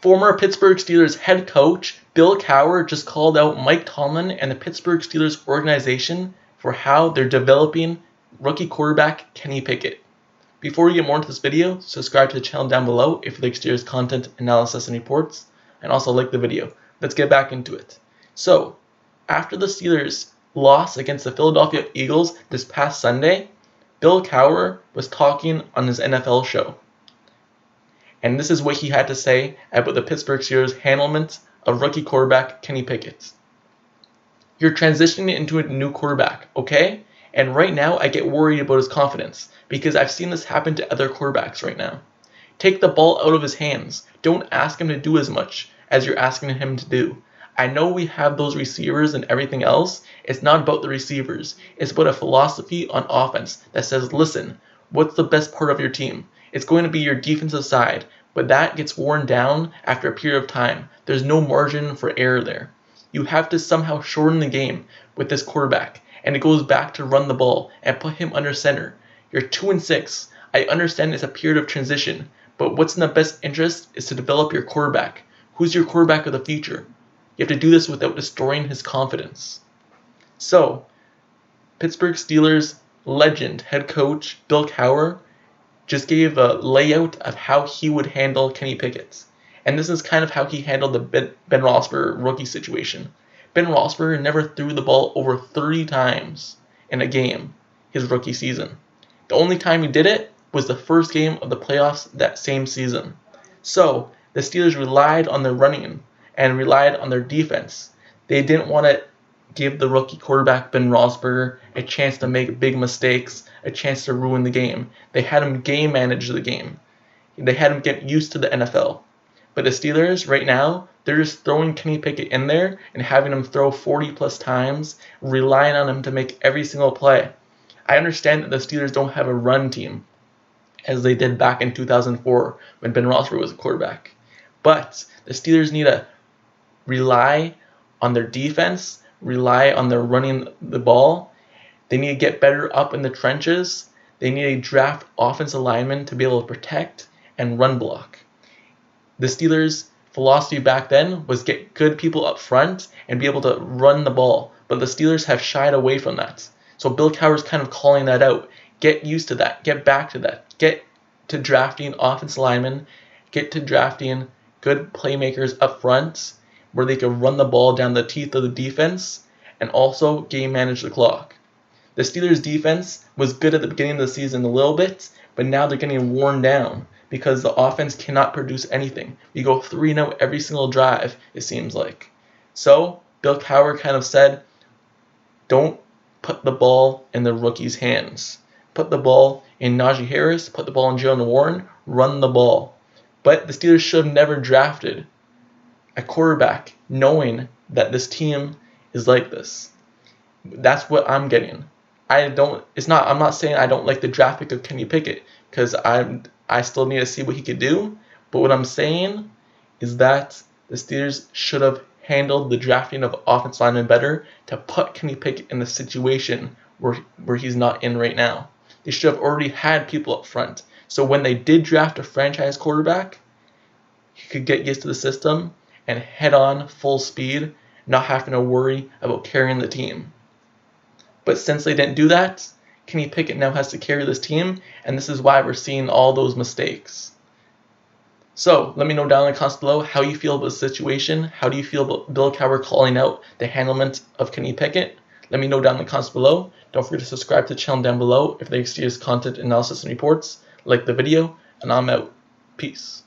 Former Pittsburgh Steelers head coach Bill Cowher just called out Mike Tomlin and the Pittsburgh Steelers organization for how they're developing rookie quarterback Kenny Pickett. Before we get more into this video, subscribe to the channel down below if you like Steelers content, analysis, and reports, and also like the video. Let's get back into it. So, after the Steelers loss against the Philadelphia Eagles this past Sunday, Bill Cowher was talking on his NFL show. And this is what he had to say about the Pittsburgh Steelers' handlement of rookie quarterback Kenny Pickett. You're transitioning into a new quarterback, okay? And right now I get worried about his confidence because I've seen this happen to other quarterbacks right now. Take the ball out of his hands. Don't ask him to do as much as you're asking him to do. I know we have those receivers and everything else. It's not about the receivers. It's about a philosophy on offense that says, listen, what's the best part of your team? It's going to be your defensive side, but that gets worn down after a period of time. There's no margin for error there. You have to somehow shorten the game with this quarterback, and it goes back to run the ball and put him under center. You're 2-6. I understand it's a period of transition, but what's in the best interest is to develop your quarterback. Who's your quarterback of the future? You have to do this without destroying his confidence. So, Pittsburgh Steelers legend head coach Bill Cowher just gave a layout of how he would handle Kenny Pickett. And this is kind of how he handled the Ben Roethlisberger rookie situation. Ben Roethlisberger never threw the ball over 30 times in a game his rookie season. The only time he did it was the first game of the playoffs that same season. So, the Steelers relied on their running and relied on their defense. They didn't want to give the rookie quarterback Ben Roethlisberger a chance to make big mistakes, a chance to ruin the game. They had him game manage the game. They had him get used to the NFL. But the Steelers, right now, they're just throwing Kenny Pickett in there and having him throw 40 plus times, relying on him to make every single play. I understand that the Steelers don't have a run team, as they did back in 2004 when Ben Roethlisberger was a quarterback. But the Steelers need to rely on their defense, rely on their running the ball. They need to get better up in the trenches. They need to draft offensive linemen to be able to protect and run block. The Steelers' philosophy back then was get good people up front and be able to run the ball, but the Steelers have shied away from that. So Bill Cowher's kind of calling that out. Get used to that. Get back to that. Get to drafting offensive linemen. Get to drafting good playmakers up front where they can run the ball down the teeth of the defense and also game manage the clock. The Steelers' defense was good at the beginning of the season a little bit, but now they're getting worn down because the offense cannot produce anything. We go 3-0 every single drive, it seems like. So, Bill Cowher kind of said, don't put the ball in the rookie's hands. Put the ball in Najee Harris, put the ball in Jalen Warren, run the ball. But the Steelers should have never drafted a quarterback knowing that this team is like this. That's what I'm getting. I'm not saying I don't like the draft pick of Kenny Pickett because I still need to see what he could do. But what I'm saying is that the Steelers should have handled the drafting of offensive linemen better to put Kenny Pickett in the situation where he's not in right now. They should have already had people up front. So when they did draft a franchise quarterback, he could get used to the system and head on full speed, not having to worry about carrying the team. But since they didn't do that, Kenny Pickett now has to carry this team, and this is why we're seeing all those mistakes. So, let me know down in the comments below how you feel about the situation. How do you feel about Bill Cowher calling out the handlement of Kenny Pickett? Let me know down in the comments below. Don't forget to subscribe to the channel down below if they see this content, analysis, and reports. Like the video, and I'm out. Peace.